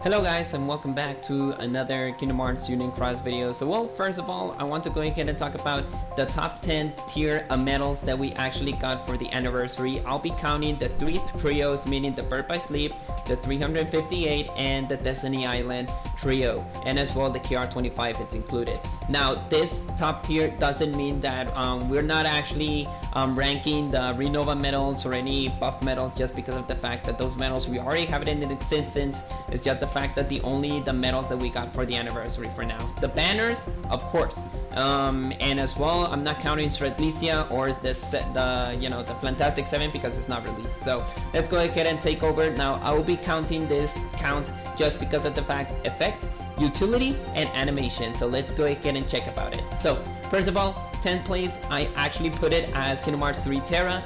Hello guys, and welcome back to another Kingdom Hearts Union Cross video. So well, first of all, I want to go ahead and talk about the top 10 tier medals that we actually got for the anniversary. I'll be counting the 3 trios, meaning the Birth by Sleep, the 358, and the Destiny Island trio, and as well the KR25 it's included. Now this top tier doesn't mean that we're not actually ranking the Renova medals or any buff medals just because of the fact that those medals we already have it in existence. It's just the fact that the medals that we got for the anniversary for now. The banners, of course, and as well I'm not counting Stratlicia or the Fantastic 7 because it's not released. So let's go ahead and take over. Now I will be counting this count just because of the fact effect, utility, and animation. So let's go ahead and check about it. So first of all, 10th place, I actually put it as Kingdom Hearts 3 Terra.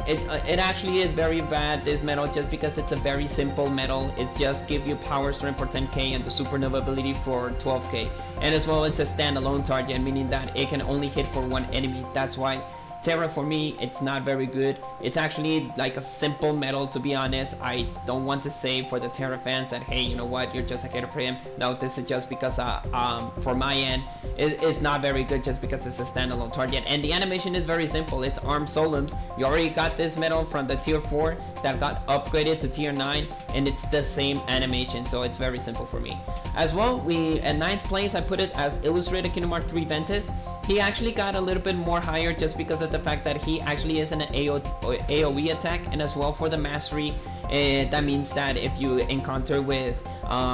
It actually is very bad, this medal, just because it's a very simple medal. It just gives you power strength for 10k and the supernova ability for 12k, and as well it's a standalone target, meaning that it can only hit for one enemy. That's why Terra, for me, it's not very good. It's actually like a simple medal, to be honest. I don't want to say for the Terra fans that, hey, you know what, you're just a hater for him. No, this is just because for my end, it's not very good just because it's a standalone target. And the animation is very simple. It's Arm Solums. You already got this medal from the tier 4 that got upgraded to tier 9, and it's the same animation, so it's very simple for me. As well, at 9th place, I put it as Illustrated Kingdom Hearts 3 Ventus. He actually got a little bit more higher just because of the fact that he actually is an AoE attack, and as well for the mastery, that means that if you encounter with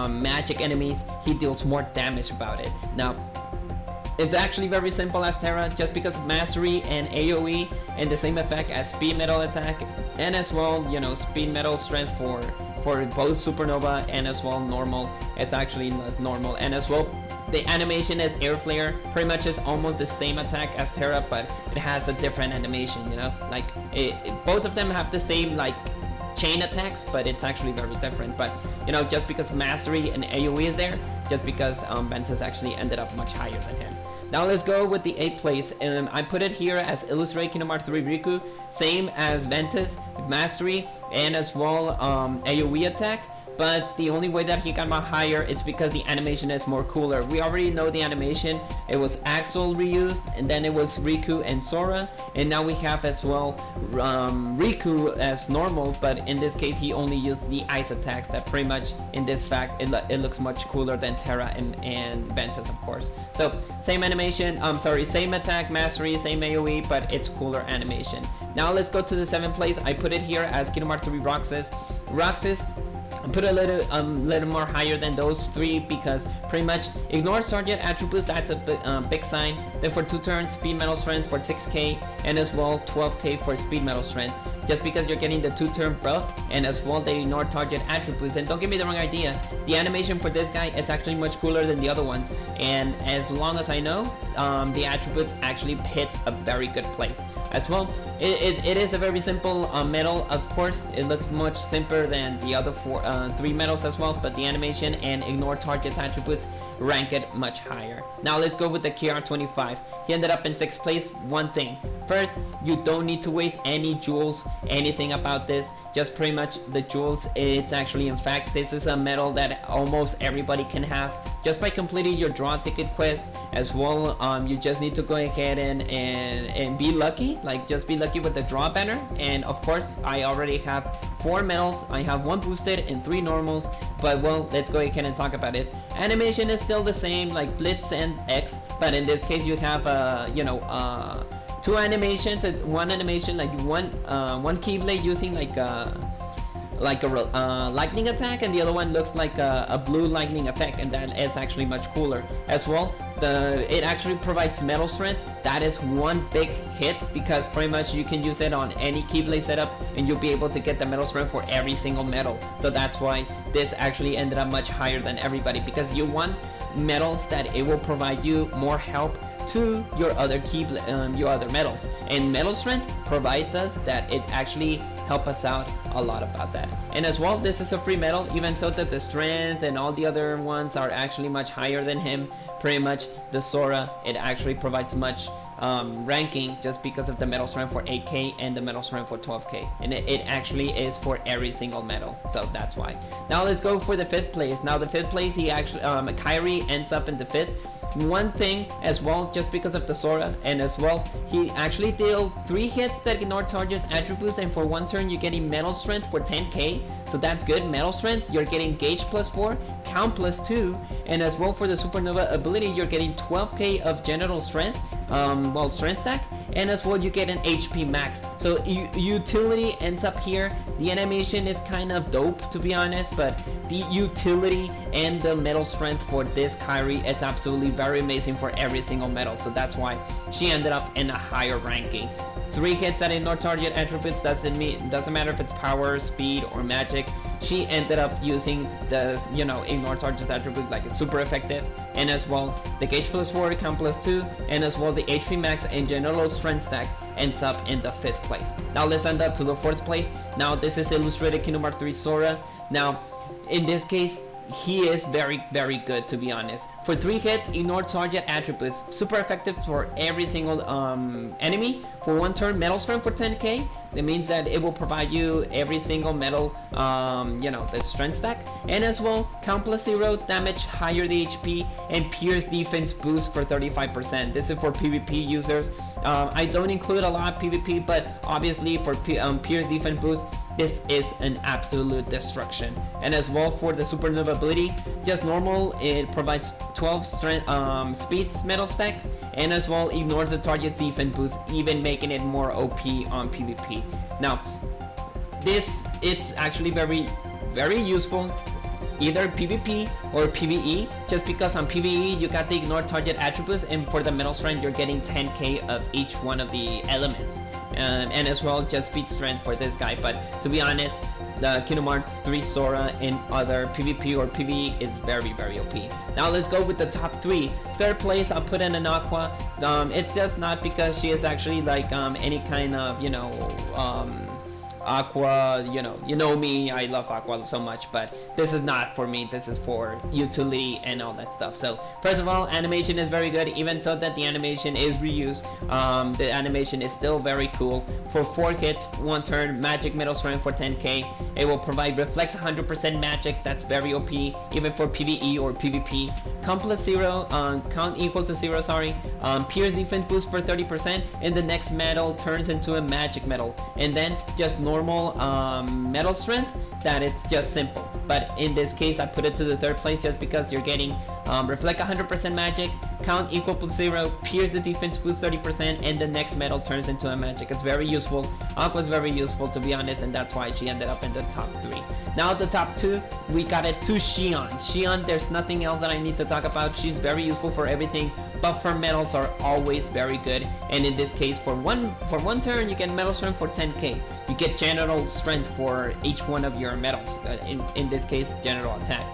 magic enemies, he deals more damage about it. Now, it's actually very simple as Terra, just because mastery and AoE and the same effect as speed metal attack, and as well, speed metal strength for both supernova and as well normal. It's actually normal, and as well the animation is Air Flare. Pretty much is almost the same attack as Terra, but it has a different animation, like both of them have the same like chain attacks, but it's actually very different. But just because mastery and AoE is there, just because Ventus actually ended up much higher than him. Now let's go with the 8th place, and I put it here as Illustrated Kingdom Hearts 3 Riku, same as Ventus, mastery and as well AoE attack. But the only way that he got much higher, it's because the animation is more cooler. We already know the animation. It was Axel reused, and then it was Riku and Sora, and now we have as well Riku as normal, but in this case he only used the ice attacks. That pretty much in this fact it looks much cooler than Terra and Ventus, of course. So same animation, same attack, mastery, same AoE, but it's cooler animation. Now let's go to the 7th place. I put it here as Kingdom Hearts 3 Roxas. Put a little more higher than those 3 because pretty much ignores target attributes. That's a big sign. Then for 2 turns, speed metal strength for 6k, and as well 12k for speed metal strength. Just because you're getting the 2-turn buff, and as well they ignore target attributes. And don't get me the wrong idea, the animation for this guy, it's actually much cooler than the other ones, and as long as I know, the attributes actually hits a very good place. As well, it is a very simple medal. Of course, it looks much simpler than the other 3 medals as well, but the animation and ignore targets attributes rank it much higher. Now let's go with the KR25. He ended up in 6th place. One thing first, you don't need to waste any jewels, anything about this. Just pretty much the jewels, it's actually, in fact, this is a medal that almost everybody can have just by completing your draw ticket quest. As well, you just need to go ahead and be lucky, like just be lucky with the draw banner. And of course, I already have 4 medals. I have 1 boosted and 3 normals, but well, let's go ahead and talk about it. Animation is still the same, like Blitz and X, but in this case you have 2 animations. It's one animation, like one Keyblade using like a lightning attack, and the other one looks like a blue lightning effect, and that is actually much cooler. As well, it actually provides metal strength. That is one big hit because pretty much you can use it on any Keyblade setup and you'll be able to get the metal strength for every single medal. So that's why this actually ended up much higher than everybody, because you want medals that it will provide you more help to your other your other medals, and metal strength provides us that it actually help us out a lot about that. And as well, this is a free medal, even so that the strength and all the other ones are actually much higher than him. Pretty much the Sora, it actually provides much ranking just because of the metal strength for 8k and the metal strength for 12k, and it actually is for every single metal, so that's why. Now let's go for the 5th place. Now the 5th place, he actually Kairi ends up in the 5th. One thing as well, just because of the Sora, and as well, he actually dealt 3 hits that ignore target's attributes, and for 1 turn you're getting metal strength for 10k, so that's good. Metal strength, you're getting gauge +4, count +2, and as well for the supernova ability, you're getting 12k of general strength, strength stack, and as well you get an HP max. So utility ends up here. The animation is kind of dope, to be honest, but the utility and the metal strength for this Kairi, it's absolutely very amazing for every single metal, so that's why she ended up in a higher ranking. 3 hits that ignore target attributes, doesn't matter if it's power, speed, or magic. She ended up using the ignore target attribute, like it's super effective, and as well the gauge +4, count +2, and as well the HP max and general strength stack ends up in the 5th place. Now let's end up to the 4th place. Now this is illustrated Kingdom Hearts 3 Sora. Now in this case, he is very, very good, to be honest. For 3 hits, ignore target attributes, super effective for every single enemy. For 1 turn, metal strength for 10k. That means that it will provide you every single metal, the strength stack, and as well count +0, damage, higher the HP, and pierce defense boost for 35%. This is for PvP users. I don't include a lot of PvP, but obviously for pierce defense boost, this is an absolute destruction. And as well for the supernova ability, just normal, it provides 12 strength, speeds metal stack, and as well ignores the target's defense boost, even making it more OP on PvP. Now it's actually very, very useful either PvP or PvE, just because on PvE you got the ignore target attributes, and for the metal strength you're getting 10k of each one of the elements, and as well just speed strength for this guy. But to be honest, the Kingdom Hearts 3 Sora in other PvP or PvE is very, very OP. Now let's go with the top 3. 3rd place, I'll put in an Aqua. It's just not because she is actually like any kind of Aqua, you know me, I love Aqua so much, but this is not for me. This is for utility and all that stuff. So first of all, animation is very good, even so that the animation is reused. The animation is still very cool. For 4 hits, 1 turn, magic metal strength for 10k. It will provide reflex 100% magic, that's very OP, even for PvE or PvP. Count +0, count equal to 0, sorry. Pierce defense boost for 30%, and the next metal turns into a magic metal. And then just normal metal strength, that it's just simple. But in this case, I put it to the 3rd place just because you're getting reflect 100% magic, count equal to 0, pierce the defense boost 30%, and the next metal turns into a magic. It's very useful. Aqua's very useful, to be honest, and that's why she ended up in the top 3. Now the top 2, we got it to Xion. Xion, there's nothing else that I need to talk about. She's very useful for everything. Buffer metals are always very good, and in this case, for one turn you get metal strength for 10k. You get general strength for each one of your metals, in this case general attack.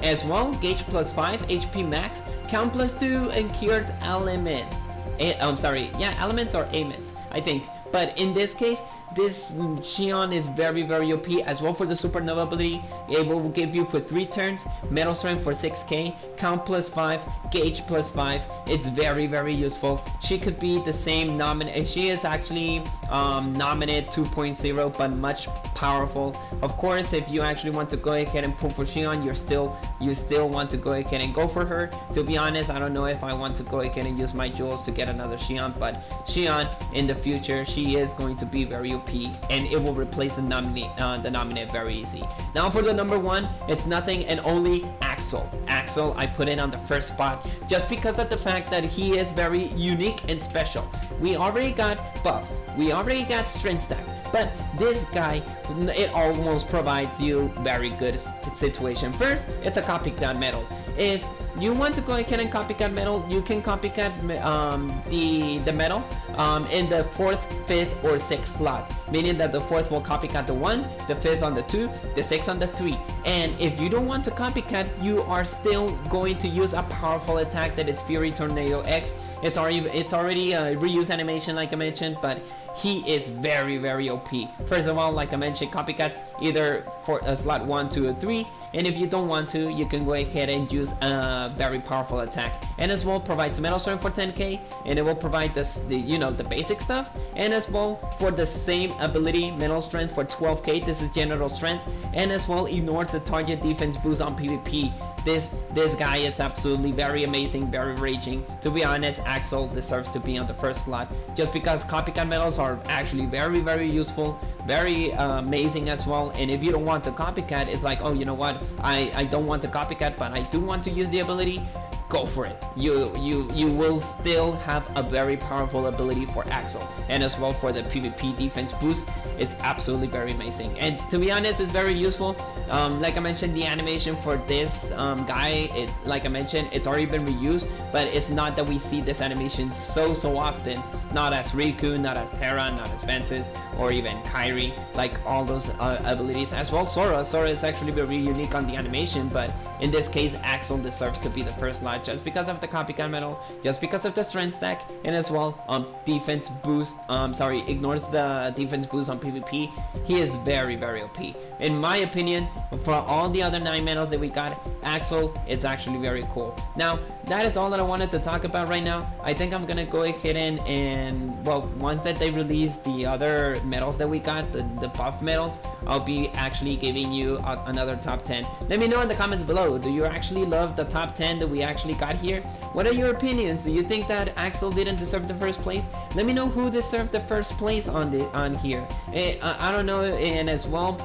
As well, gauge +5, HP max, count +2, and cures elements. Elements or ailments, I think. But in this case, this Xion is very, very OP. As well for the supernova ability, it will give you for 3 turns, metal strength for 6k, count +5, gauge +5. It's very, very useful. She could be the same nominate. She is actually nominated 2.0, but much powerful. Of course, if you actually want to go ahead and pull for Xion, you still want to go ahead and go for her. To be honest, I don't know if I want to go ahead and use my jewels to get another Xion, but Xion in the future, she is going to be very OP, and it will replace the nominate very easy. Now for the number 1, it's nothing and only Axel. Axel, I put it on the 1st spot just because of the fact that he is very unique and special. We already got buffs, we already got strength stack, but this guy, it almost provides you very good situation. First, it's a copycat metal. If you want to go ahead and copycat metal, you can copycat the metal in the 4th, 5th, or 6th slot, meaning that the 4th will copycat the 1, the 5th on the 2, the 6th on the 3. And if you don't want to copycat, you are still going to use a powerful attack that is Fury Tornado X. It's already a reuse animation, like I mentioned, but he is very OP. First of all, like I mentioned, copycats either for a slot 1, 2, or 3, and if you don't want to, you can go ahead and use a very powerful attack. And as well provides metal strength for 10k, and it will provide this, the basic stuff, and as well for the same ability, metal strength for 12k, this is general strength, and as well ignores the target defense boost on PvP. This guy is absolutely very amazing, very raging. To be honest, Axel deserves to be on the first slot, just because copycat medals are actually very useful, very amazing as well. And if you don't want to copycat, it's like, oh, you know what, I don't want to copycat, but I do want to use the ability. Go for it. You will still have a very powerful ability for Axel, and as well for the PvP defense boost. It's absolutely very amazing, and to be honest, it's very useful. Like I mentioned, the animation for this guy, like I mentioned, it's already been reused, but it's not that we see this animation so often. Not as Riku, not as Terra, not as Ventus, or even Kairi, like all those abilities. As well, Sora is actually very unique on the animation, but in this case, Axel deserves to be the first lot, just because of the copycat medal, just because of the strength stack, and as well defense boost, ignores the defense boost on PvP. He is very OP. In my opinion, for all the other 9 medals that we got, Axel is actually very cool. Now, that is all that I wanted to talk about right now. I think I'm gonna go ahead and well, once that they release the other medals that we got, the buff medals, I'll be actually giving you another top 10. Let me know in the comments below, do you actually love the top 10 that we actually got here? What are your opinions? Do you think that Axel didn't deserve the first place? Let me know who deserved the first place on here. I don't know, and as well,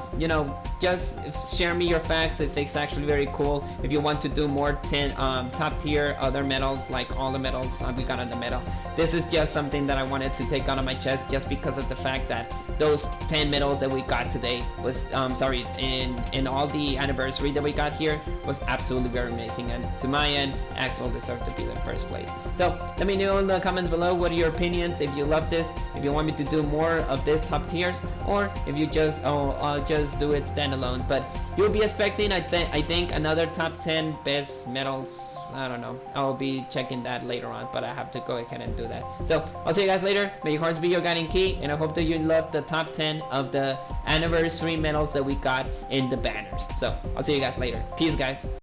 just share me your facts if it's actually very cool. If you want to do more top tier other medals, like all the medals we got on the medal, this is just something that I wanted to take out of my chest, just because of the fact that those 10 medals that we got today was in all the anniversary that we got here was absolutely very amazing, and to my end, Axel deserved to be in first place. So let me know in the comments below what are your opinions, if you love this, if you want me to do more of this top tiers, or if you just just do it standalone. But you'll be expecting, I think, another top 10 best medals. I don't know, I'll be checking that later on, but I have to go ahead and do that. So I'll see you guys later. May your hearts be your guiding key, and I hope that you love the top 10 of the anniversary medals that we got in the banners. So I'll see you guys later. Peace, guys.